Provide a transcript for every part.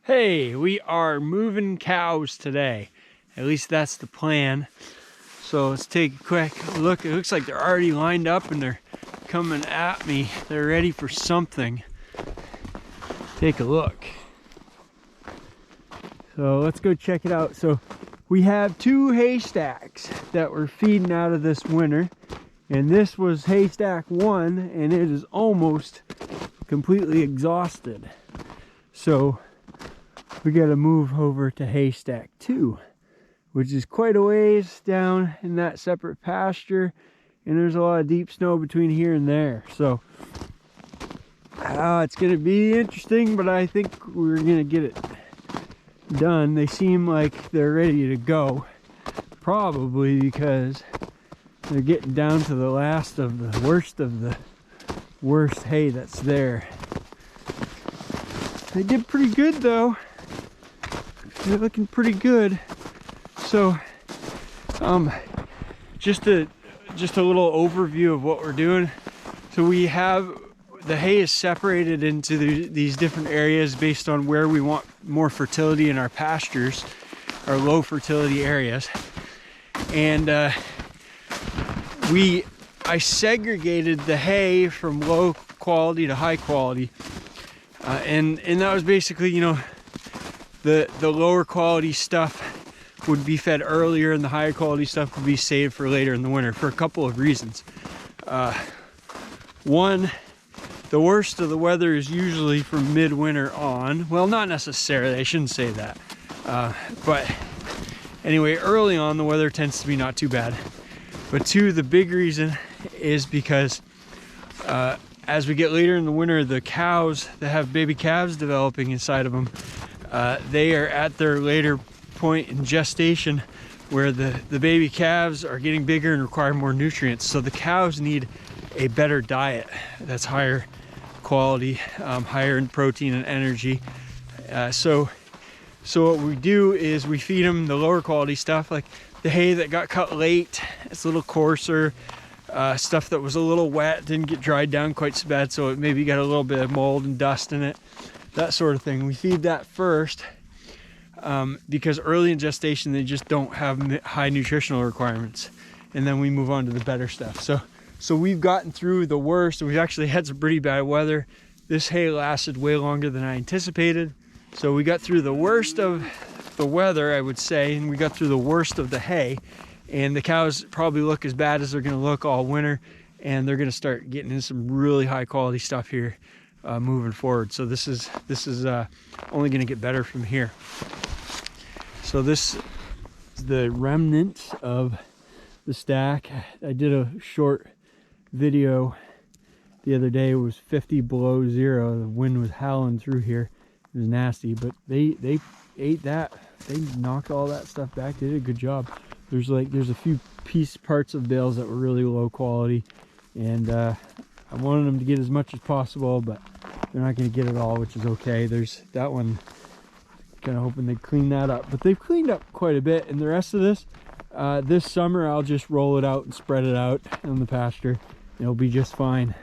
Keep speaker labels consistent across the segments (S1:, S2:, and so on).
S1: Hey, we are moving cows today. At least that's the plan. So let's take a quick look. It looks like they're already lined up and they're coming at me. They're ready for something. Take a look. So let's go check it out. So we have two haystacks that we're feeding out of this winter. And this was haystack 1 and it is almost completely exhausted. So we got to move over to haystack 2, which is quite a ways down in that separate pasture, and there's a lot of deep snow between here and there. So it's going to be interesting, but I think we're going to get it done. They seem like they're ready to go, probably because they're getting down to the last of the worst hay that's there. They did pretty good though. They're looking pretty good. So just a little overview of what we're doing. So we have the hay is separated into these different areas based on where we want more fertility in our pastures, our low fertility areas. And I segregated the hay from low quality to high quality. And that was basically, you know, the lower quality stuff would be fed earlier and the higher quality stuff would be saved for later in the winter for a couple of reasons. One, the worst of the weather is usually from midwinter on. Well, not necessarily, I shouldn't say that. But anyway, early on the weather tends to be not too bad. But two, the big reason is because as we get later in the winter, the cows that have baby calves developing inside of them, they are at their later point in gestation where the baby calves are getting bigger and require more nutrients. So the cows need a better diet that's higher quality, higher in protein and energy. So what we do is we feed them the lower quality stuff, like the hay that got cut late. It's a little coarser. Stuff that was a little wet, didn't get dried down quite so bad, so it maybe got a little bit of mold and dust in it, that sort of thing. We feed that first because early in gestation they just don't have high nutritional requirements, and then we move on to the better stuff. So we've gotten through the worst. We've actually had some pretty bad weather. This hay lasted way longer than I anticipated, so we got through the worst of the weather, I would say, and we got through the worst of the hay. And the cows probably look as bad as they're going to look all winter, and they're going to start getting in some really high quality stuff here moving forward. So this is only going to get better from here. So this is the remnant of the stack. I did a short video the other day. It was 50 below zero. The wind was howling through here. It was nasty, but they ate that. They knocked all that stuff back. They did a good job. There's a few parts of bales that were really low quality, and I wanted them to get as much as possible, but they're not going to get it all, which is okay. There's that one, kind of hoping they clean that up, but they've cleaned up quite a bit. And the rest of this summer I'll just roll it out and spread it out in the pasture. It'll be just fine.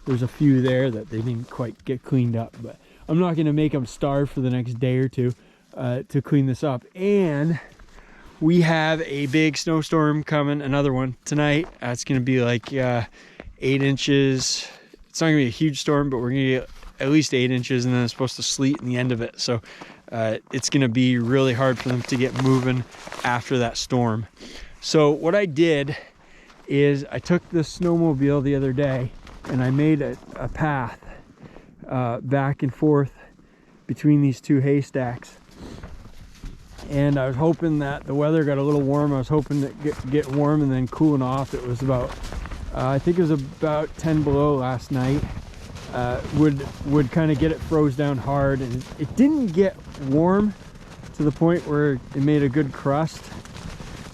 S1: There's a few there that they didn't quite get cleaned up, but I'm not going to make them starve for the next day or two to clean this up. And we have a big snowstorm coming, another one tonight. It's going to be like 8 inches. It's not going to be a huge storm, but we're going to get at least 8 inches, and then it's supposed to sleet in the end of it. So it's going to be really hard for them to get moving after that storm. So what I did is I took the snowmobile the other day and I made a path back and forth between these two haystacks. And I was hoping that the weather got a little warm. I was hoping to get warm and then cooling off. It was about, I think it was about 10 below last night. Would kind of get it froze down hard, and it didn't get warm to the point where it made a good crust,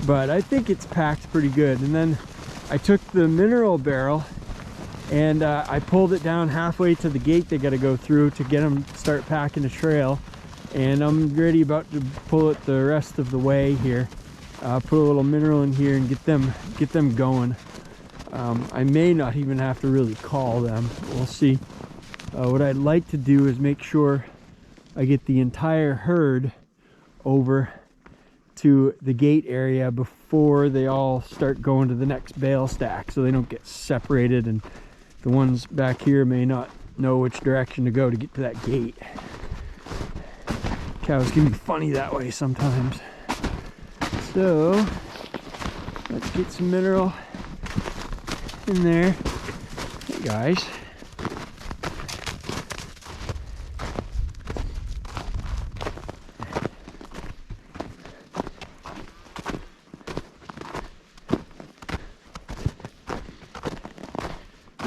S1: but I think it's packed pretty good. And then I took the mineral barrel and I pulled it down halfway to the gate they got to go through to get them start packing the trail. And I'm ready about to pull it the rest of the way here. Put a little mineral in here and get them going. I may not even have to really call them. We'll see. What I'd like to do is make sure I get the entire herd over to the gate area before they all start going to the next bale stack, so they don't get separated and the ones back here may not know which direction to go to get to that gate. Cows can be funny that way sometimes. So let's get some mineral in there. Hey guys.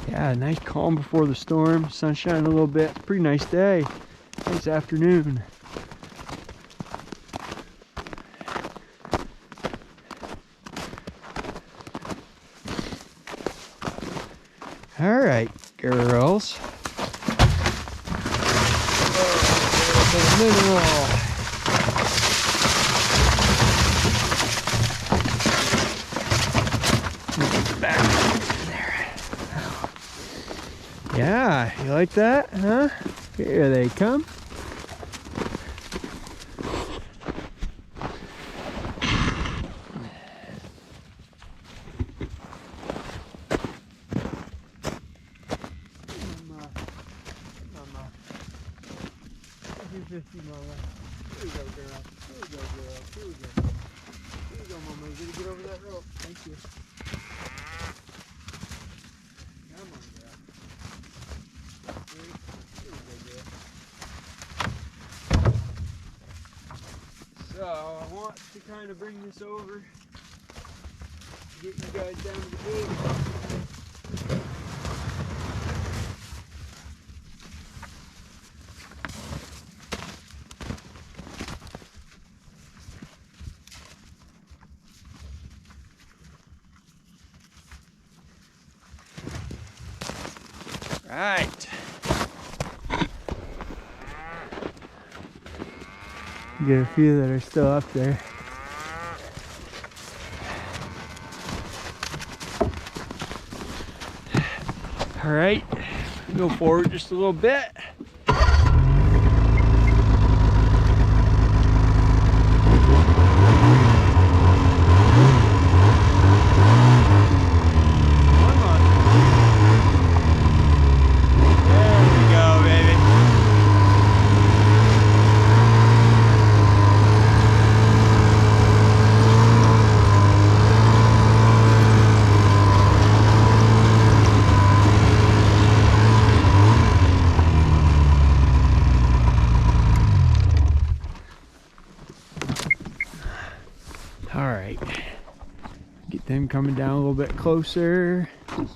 S1: Yeah, nice calm before the storm. Sunshine a little bit. Pretty nice day. Nice afternoon. All right, girls. Oh, mineral. Yeah, you like that, huh? Here they come. Mama. 250, Mama. Here we go, girl. Here we go, girl. Here we go. Here we go, Mama. You gotta get over that rope. Thank you. Come on, girl. So I want to kind of bring this over to get you guys down to the gate. Right. You get a few that are still up there. All right, go forward just a little bit. All right, get them coming down a little bit closer. Is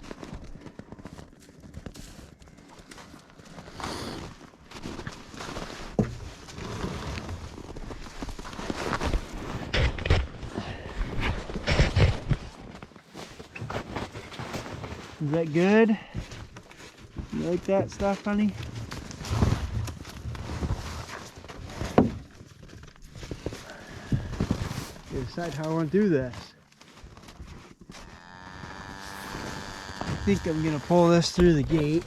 S1: that good? You like that stuff, honey? Decide how I want to do this. I think I'm going to pull this through the gate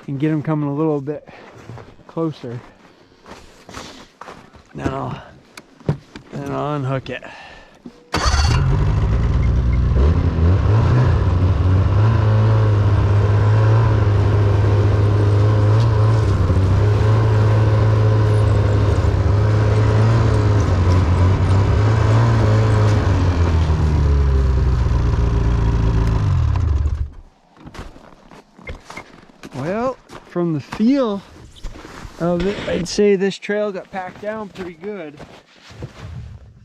S1: and get them coming a little bit closer. Then I'll unhook it. Well, from the feel of it, I'd say this trail got packed down pretty good.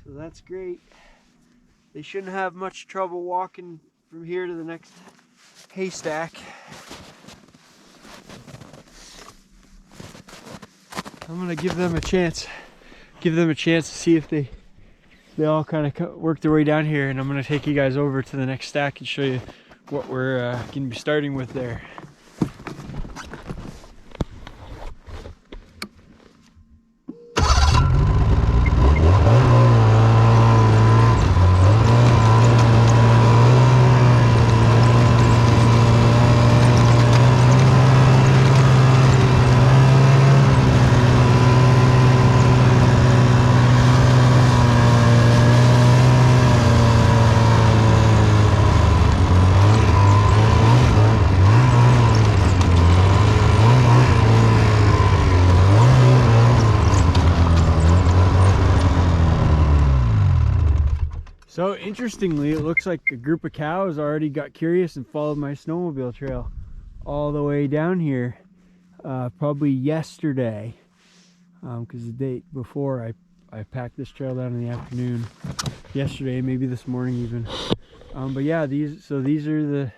S1: So that's great. They shouldn't have much trouble walking from here to the next haystack. I'm gonna give them a chance. Give them a chance to see if they all kind of work their way down here, and I'm gonna take you guys over to the next stack and show you what we're gonna be starting with there. So interestingly, it looks like a group of cows already got curious and followed my snowmobile trail all the way down here, probably yesterday, because the day before I packed this trail down in the afternoon, yesterday, maybe this morning even. But yeah, these are the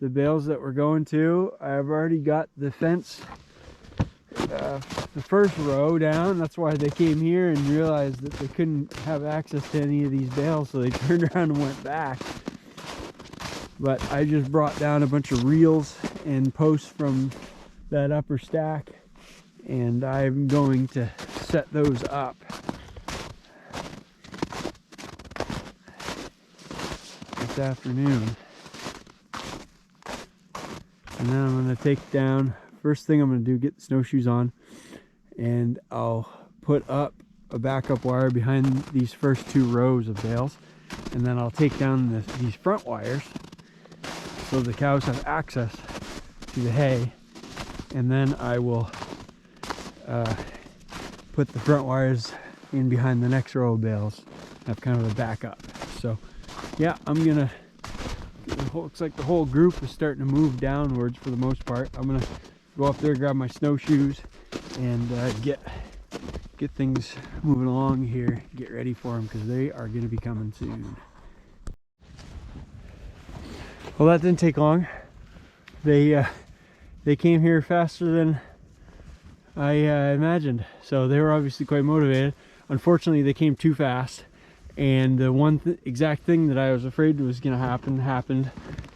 S1: bales that we're going to. I've already got the fence, the first row down. That's why they came here and realized that they couldn't have access to any of these bales, so they turned around and went back. But I just brought down a bunch of reels and posts from that upper stack, and I'm going to set those up. This afternoon. And then I'm going to take down, first thing I'm going to do, get the snowshoes on, and I'll put up a backup wire behind these first two rows of bales, and then I'll take down these front wires so the cows have access to the hay, and then I will put the front wires in behind the next row of bales, have kind of a backup. So yeah, I'm gonna, it looks like the whole group is starting to move downwards for the most part. I'm gonna go up there, grab my snowshoes, and get things moving along here, get ready for them, because they are gonna be coming soon. Well, that didn't take long. They came here faster than I imagined, so they were obviously quite motivated. Unfortunately, they came too fast, and the one exact thing that I was afraid was going to happen happened.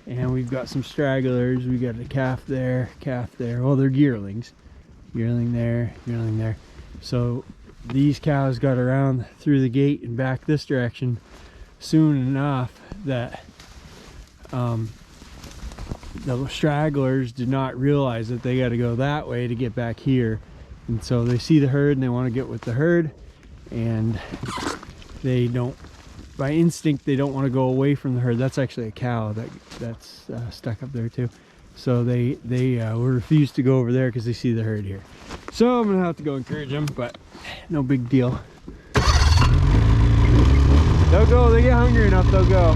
S1: And we've got some stragglers. We got a calf there, well, they're yearlings, yearling there, yearling there. So these cows got around through the gate and back this direction soon enough that the stragglers did not realize that they got to go that way to get back here. And so they see the herd and they want to get with the herd, and they don't, by instinct, they don't want to go away from the herd. That's actually a cow that's stuck up there too. So they will refuse to go over there because they see the herd here. So I'm gonna have to go encourage them, but no big deal. They'll go, they get hungry enough, they'll go.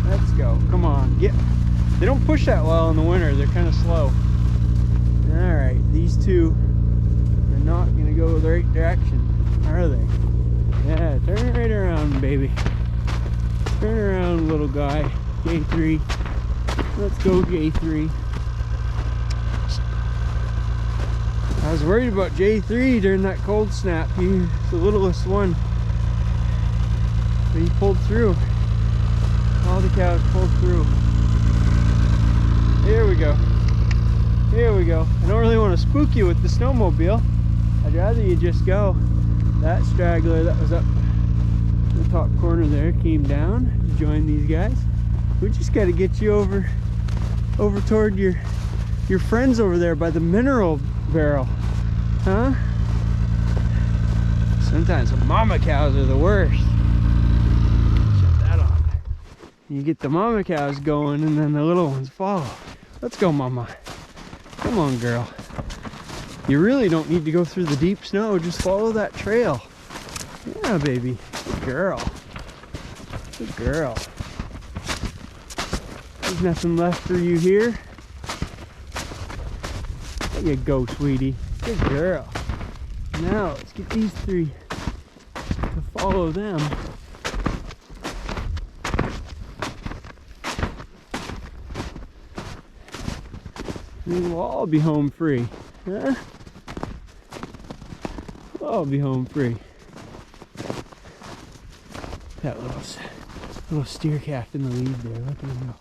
S1: Let's go. Come on, get. They don't push that well in the winter. They're kind of slow. All right, these two are not gonna go the right direction, are they? Yeah, turn right around, baby. Turn around, little guy. J3. Let's go, J3. I was worried about J3 during that cold snap. He's the littlest one. But he pulled through. All the cows pulled through. Here we go. Here we go. I don't really want to spook you with the snowmobile. I'd rather you just go. That straggler that was up in the top corner there came down to join these guys. We just got to get you over toward your friends over there by the mineral barrel. Huh? Sometimes the mama cows are the worst. Shut that off. You get the mama cows going and then the little ones follow. Let's go, mama. Come on, girl. You really don't need to go through the deep snow. Just follow that trail. Yeah, baby. Good girl. Good girl. There's nothing left for you here. There you go, sweetie. Good girl. Now, let's get these three to follow them. And we'll all be home free. Huh? We'll all be home free. That little steer calf in the lead there. Look at him go.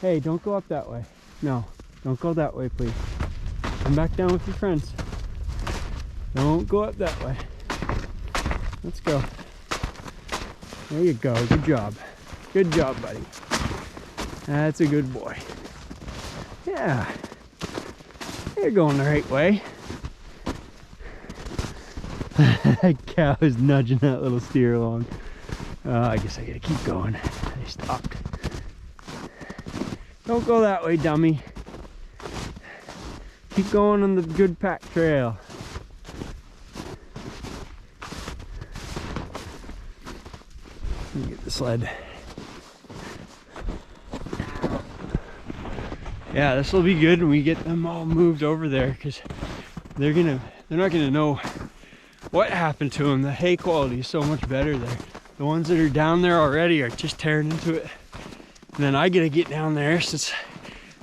S1: Hey, don't go up that way. No, don't go that way, please. Come back down with your friends. Don't go up that way. Let's go. There you go. Good job. Good job, buddy. That's a good boy. Yeah. You're going the right way. That cow is nudging that little steer along. I guess I gotta keep going. They stopped. Don't go that way, dummy. Keep going on the good pack trail. Let me get the sled. Yeah, this will be good when we get them all moved over there, because they're not gonna know what happened to them. The hay quality is so much better there. The ones that are down there already are just tearing into it. And then I gotta get down there since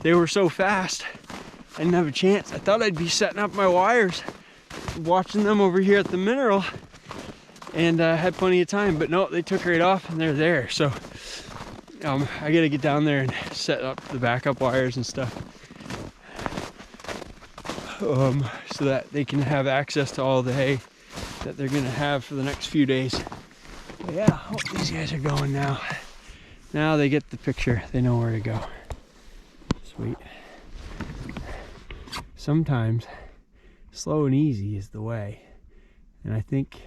S1: they were so fast. I didn't have a chance. I thought I'd be setting up my wires, watching them over here at the mineral, and had plenty of time, but no, they took right off and they're there. So I gotta get down there and set up the backup wires and stuff, so that they can have access to all the hay that they're gonna have for the next few days. But yeah, oh, these guys are going now. Now they get the picture. They know where to go. Sweet. Sometimes slow and easy is the way. And I think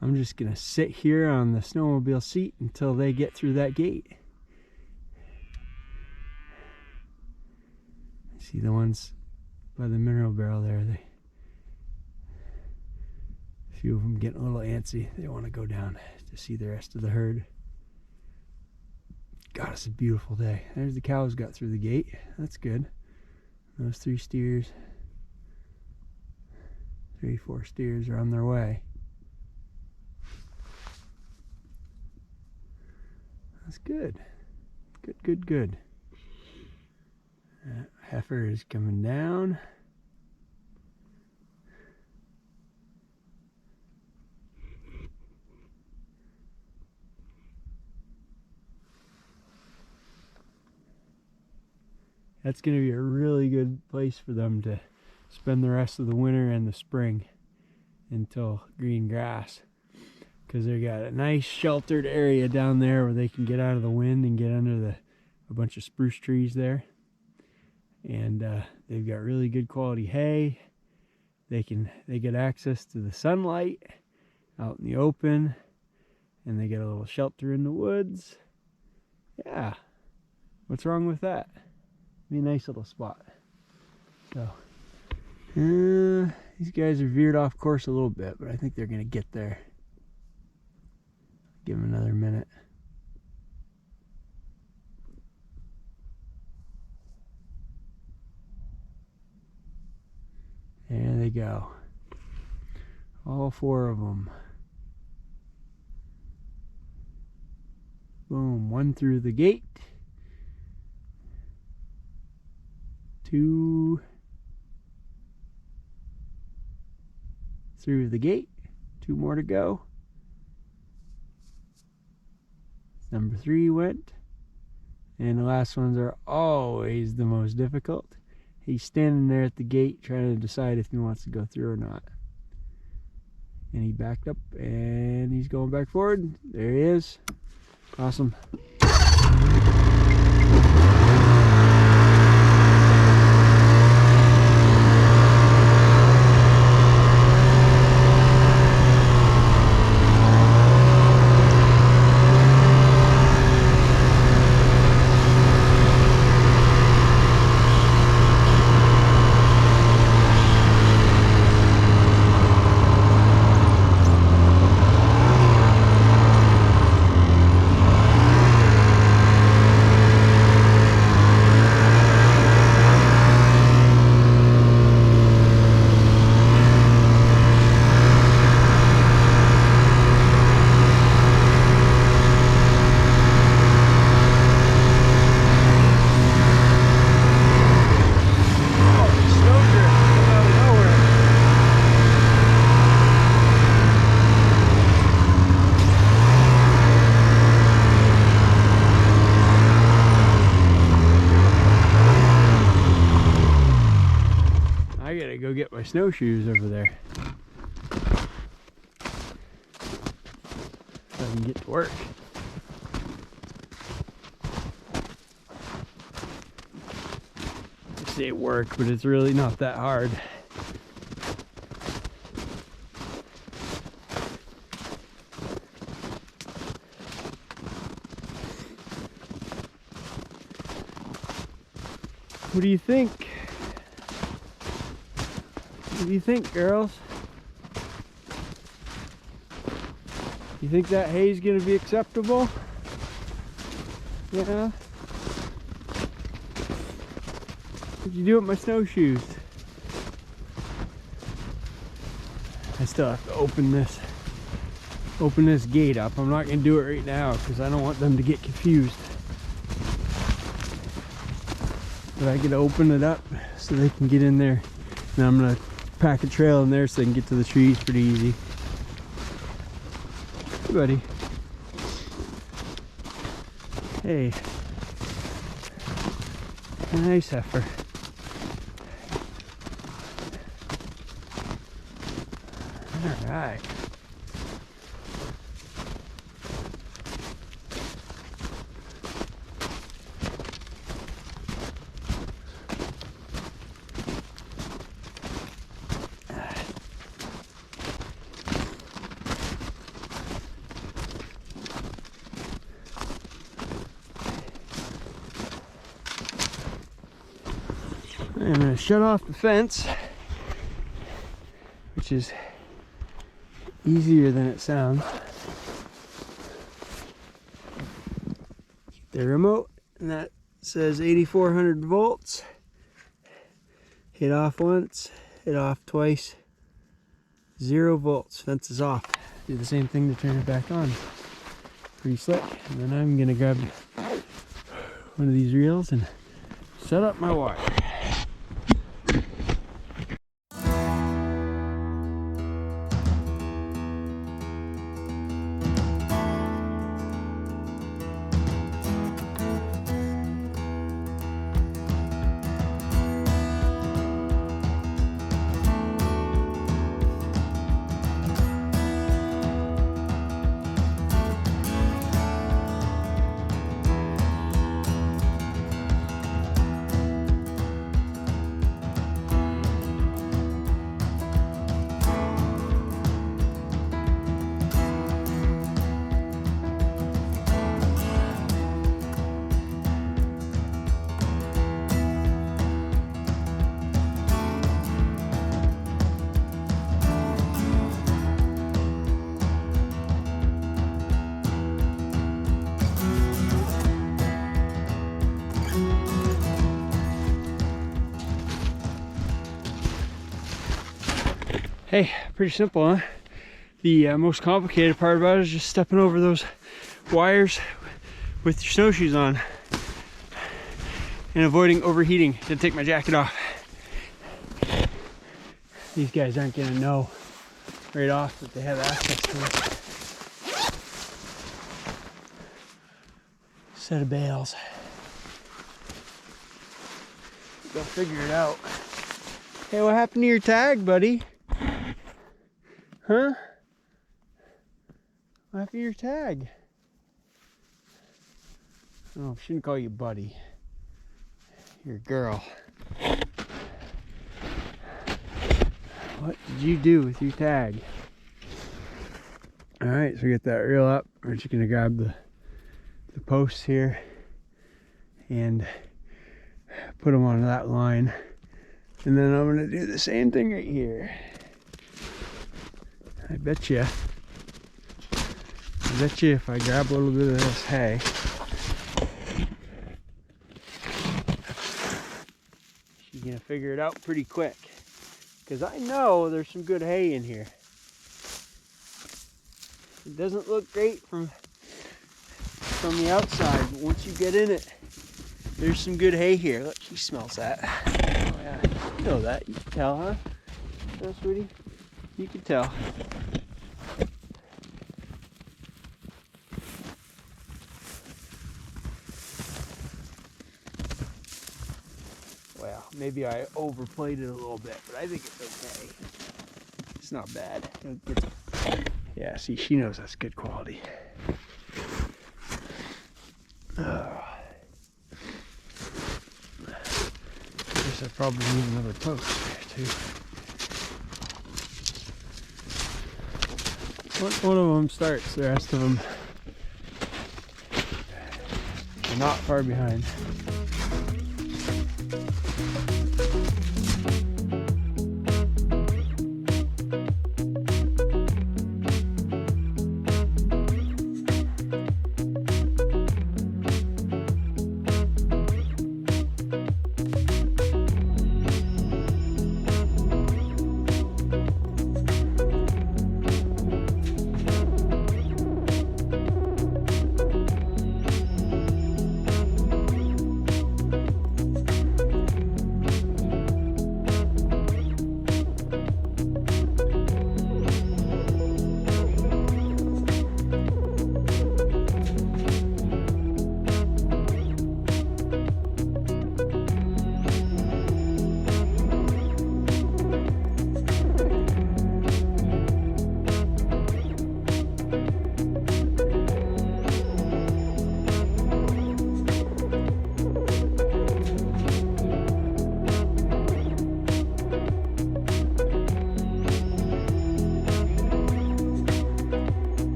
S1: I'm just gonna sit here on the snowmobile seat until they get through that gate. See the ones by the mineral barrel there, a few of them getting a little antsy. They want to go down to see the rest of the herd. God, it's a beautiful day. There's the cows got through the gate. That's good. Those 4 steers are on their way. That's good. Good. Heifer is coming down. That's going to be a really good place for them to spend the rest of the winter and the spring until green grass, because they got a nice sheltered area down there where they can get out of the wind and get under a bunch of spruce trees there. And they've got really good quality hay. They get access to the sunlight out in the open, and they get a little shelter in the woods. Yeah, what's wrong with that? Be a nice little spot. So these guys are veered off course a little bit, but I think they're gonna get there. Give them another minute. go. All 4 of them. Boom, 1 through the gate. 2 through the gate. 2 more to go. Number 3 went. And the last ones are always the most difficult. He's standing there at the gate trying to decide if he wants to go through or not. And he backed up and he's going back forward. There he is. Awesome. I gotta go get my snowshoes over there so I can get to work. I say work, but it's really not that hard. What do you think? What do you think, girls? You think that hay's gonna be acceptable? Yeah? What'd you do with my snowshoes? I still have to open this gate up. I'm not gonna do it right now because I don't want them to get confused. But I gotta open it up so they can get in there. And I'm gonna pack a trail in there so they can get to the trees pretty easy. Hey, buddy. Hey. Nice heifer. All right. I'm going to shut off the fence, which is easier than it sounds. The remote, and that says 8400 volts. Hit off once, hit off twice. 0 volts, fence is off. Do the same thing to turn it back on. Pretty slick. And then I'm going to grab one of these reels and set up my wire. Hey, pretty simple, huh? The most complicated part about it is just stepping over those wires with your snowshoes on and avoiding overheating. Didn't take my jacket off. These guys aren't gonna know right off that they have access to it. Set of bales. They'll figure it out. Hey, what happened to your tag, buddy? Huh? What happened to your tag? Oh, I shouldn't call you buddy. You're a girl. What did you do with your tag? All right, so we get that reel up. We're just gonna grab the posts here and put them on that line. And then I'm gonna do the same thing right here. I bet you if I grab a little bit of this hay, she's gonna figure it out pretty quick. Because I know there's some good hay in here. It doesn't look great from the outside, but once you get in it, there's some good hay here. Look, she smells that. Oh yeah, you know that. You can tell, huh? Oh, sweetie? You can tell. Well, maybe I overplayed it a little bit, but I think it's okay. It's not bad. Yeah, see, she knows that's good quality. I guess I probably need another post there too. One of them starts, the rest of them are not far behind.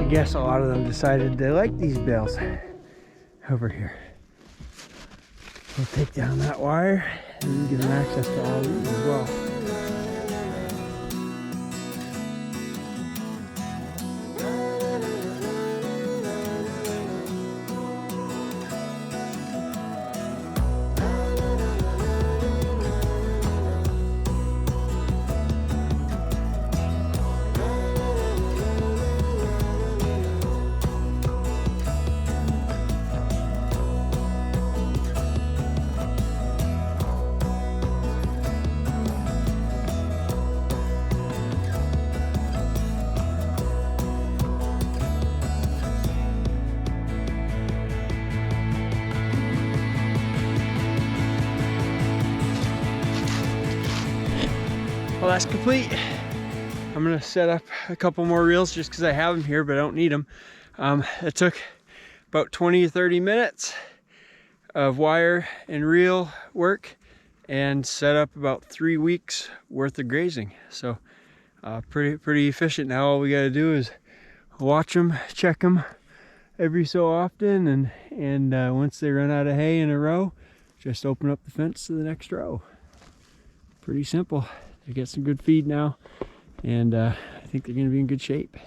S1: I guess a lot of them decided they like these bales over here. We'll take down that wire and give them access to all these as well. Well, that's complete. I'm gonna set up a couple more reels just because I have them here, but I don't need them. It took about 20 to 30 minutes of wire and reel work and set up about 3 weeks worth of grazing. So pretty efficient. Now all we gotta do is watch them, check them every so often, and once they run out of hay in a row, just open up the fence to the next row. Pretty simple. They get some good feed now, and I think they're going to be in good shape.